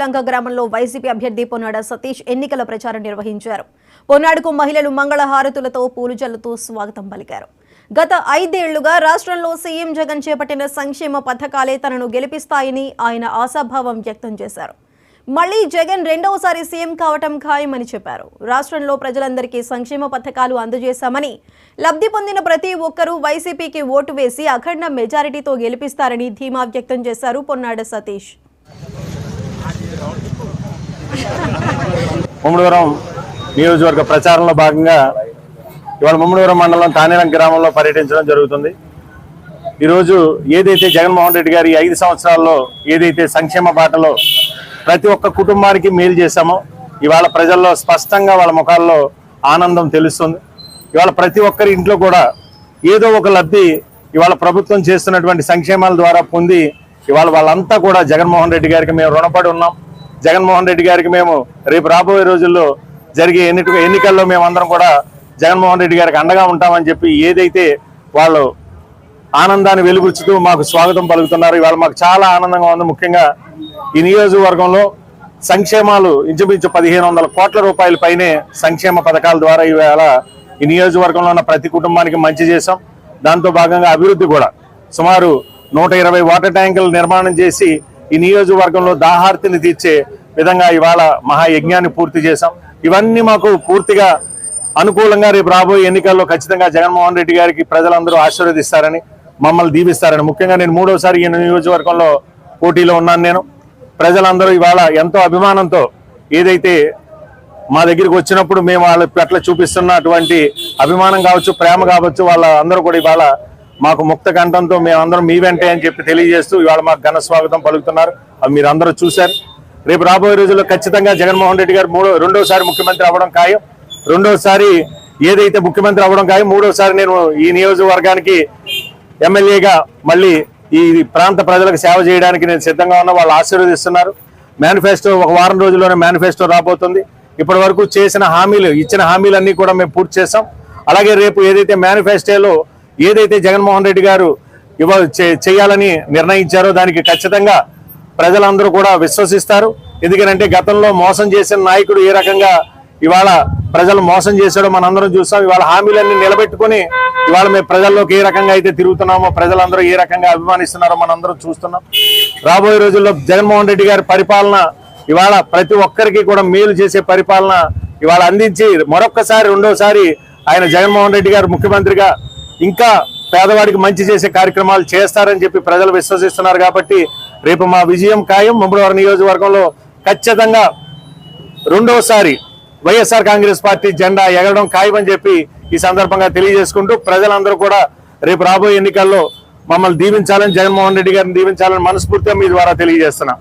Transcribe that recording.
లంక గ్రామంలో వైసీపీ అభ్యర్థి పొన్నాడ సతీష్ ఎన్నికల ప్రచారం నిర్వహించారు. పొన్నాడుకు మహిళలు మంగళహారతులతో పూలు జల్లుతూ స్వాగతం పలికారు. గత 5 ఏళ్లుగా రాష్ట్రంలో సీఎం జగన్ చేపట్టిన సంక్షేమ పథకాలే తనను గెలిపిస్తాయని ఆయన ఆశాభావం వ్యక్తం చేశారు. మళ్లీ జగన్ రెండవసారి సీఎం కావటం ఖాయమని చెప్పారు. రాష్ట్రంలో ప్రజలందరికీ సంక్షేమ పథకాలు అందజేశామని, లబ్ధి పొందిన ప్రతి ఒక్కరూ వైసీపీకి ఓటు వేసి అఖండ మెజారిటీతో గెలిపిస్తారని ధీమా వ్యక్తం చేశారు పొన్నాడ సతీష్. ముమ్మడివరం నియోజకవర్గ ప్రచారంలో భాగంగా ఇవాళ ముమ్మడివరం మండలం తానేలం గ్రామంలో పర్యటించడం జరుగుతుంది. ఈరోజు ఏదైతే జగన్మోహన్ రెడ్డి గారి 5 సంవత్సరాల్లో ఏదైతే సంక్షేమ బాటలో ప్రతి ఒక్క కుటుంబానికి మేలు చేశామో ఇవాళ ప్రజల్లో స్పష్టంగా వాళ్ళ ముఖాల్లో ఆనందం తెలుస్తుంది. ఇవాళ ప్రతి ఒక్కరి ఇంట్లో కూడా ఏదో ఒక లబ్ధి ఇవాళ ప్రభుత్వం చేస్తున్నటువంటి సంక్షేమాల ద్వారా పొంది ఇవాళ వాళ్ళంతా కూడా జగన్మోహన్ రెడ్డి గారికి మేము రుణపడి ఉన్నాం. జగన్మోహన్ రెడ్డి గారికి మేము రేపు రాబోయే రోజుల్లో జరిగే ఎన్నికల్లో మేమందరం కూడా జగన్మోహన్ రెడ్డి గారికి అండగా ఉంటామని చెప్పి ఏదైతే వాళ్ళు ఆనందాన్ని వెలుగుచ్చుతూ మాకు స్వాగతం పలుకుతున్నారు. ఇవాళ మాకు చాలా ఆనందంగా ఉంది. ముఖ్యంగా ఈ నియోజకవర్గంలో సంక్షేమాలు ఇంచుమించు 1500 కోట్ల రూపాయల పైనే సంక్షేమ పథకాల ద్వారా ఇవాళ ఈ నియోజకవర్గంలో ఉన్న ప్రతి కుటుంబానికి మంచి చేశాం. దాంతో భాగంగా అభివృద్ధి కూడా సుమారు 120 వాటర్ ట్యాంకులు నిర్మాణం చేసి ఈ నియోజకవర్గంలో దాహార్తిని తీర్చే విధంగా ఇవాళ మహాయజ్ఞాన్ని పూర్తి చేశాం. ఇవన్నీ మాకు పూర్తిగా అనుకూలంగా రేపు రాబోయే ఎన్నికల్లో ఖచ్చితంగా జగన్మోహన్ రెడ్డి గారికి ప్రజలందరూ ఆశీర్వదిస్తారని, మమ్మల్ని దీవిస్తారని. ముఖ్యంగా నేను 3వసారి ఈ నియోజకవర్గంలో పోటీలో ఉన్నాను. నేను ప్రజలందరూ ఇవాళ ఎంతో అభిమానంతో ఏదైతే మా దగ్గరికి వచ్చినప్పుడు మేము వాళ్ళ పట్ల చూపిస్తున్నటువంటి అభిమానం కావచ్చు, ప్రేమ కావచ్చు, వాళ్ళ అందరూ కూడా ఇవాళ మాకు ముక్త కంఠంతో మేమందరం మీ వెంటే అని చెప్పి తెలియజేస్తూ ఇవాళ మాకు ఘన స్వాగతం పలుకుతున్నారు. అవి మీరు అందరూ చూశారు. రేపు రాబోయే రోజుల్లో ఖచ్చితంగా జగన్మోహన్ రెడ్డి గారు రెండోసారి ముఖ్యమంత్రి అవ్వడం ఖాయం. రెండోసారి ఏదైతే ముఖ్యమంత్రి అవ్వడం ఖాయం. 3వసారి నేను ఈ నియోజకవర్గానికి ఎమ్మెల్యేగా మళ్ళీ ఈ ప్రాంత ప్రజలకు సేవ చేయడానికి నేను సిద్ధంగా ఉన్నా. వాళ్ళు ఆశీర్వదిస్తున్నారు. మేనిఫెస్టో ఒక వారం రోజుల్లోనే మేనిఫెస్టో రాబోతుంది. ఇప్పటి వరకు చేసిన హామీలు, ఇచ్చిన హామీలన్నీ కూడా మేము పూర్తి చేస్తాం. అలాగే రేపు ఏదైతే మేనిఫెస్టోలో ఏదైతే జగన్మోహన్ రెడ్డి గారు చేయాలని నిర్ణయించారో దానికి ఖచ్చితంగా ప్రజలందరూ కూడా విశ్వసిస్తారు. ఎందుకంటే గతంలో మోసం చేసిన నాయకుడు ఏ రకంగా ఇవాళ ప్రజలు మోసం చేశాడో మనందరం చూస్తాం. ఇవాళ హామీలన్నీ నిలబెట్టుకుని ఇవాళ మేము ప్రజల్లోకి ఏ రకంగా అయితే తిరుగుతున్నామో, ప్రజలందరూ ఏ రకంగా అభిమానిస్తున్నారో మనందరం చూస్తున్నాం. రాబోయే రోజుల్లో జగన్మోహన్ రెడ్డి గారి పరిపాలన ఇవాళ ప్రతి ఒక్కరికి కూడా మేలు చేసే పరిపాలన ఇవాళ అందించి మరొక్కసారి రెండోసారి ఆయన జగన్మోహన్ రెడ్డి గారు ముఖ్యమంత్రిగా ఇంకా పేదవాడికి మంచి చేసే కార్యక్రమాలు చేస్తారని చెప్పి ప్రజలు విశ్వసిస్తున్నారు. కాబట్టి రేపు మా విజయం ఖాయం. ముమ్మడివరం నియోజకవర్గంలో ఖచ్చితంగా రెండోసారి వైఎస్ఆర్ కాంగ్రెస్ పార్టీ జెండా ఎగరడం ఖాయమని చెప్పి ఈ సందర్భంగా తెలియజేసుకుంటూ ప్రజలందరూ కూడా రేపు రాబోయే ఎన్నికల్లో మమ్మల్ని దీవించాలని, జగన్మోహన్ రెడ్డి గారిని దీవించాలని మనస్ఫూర్తిగా మీ ద్వారా తెలియజేస్తున్నా.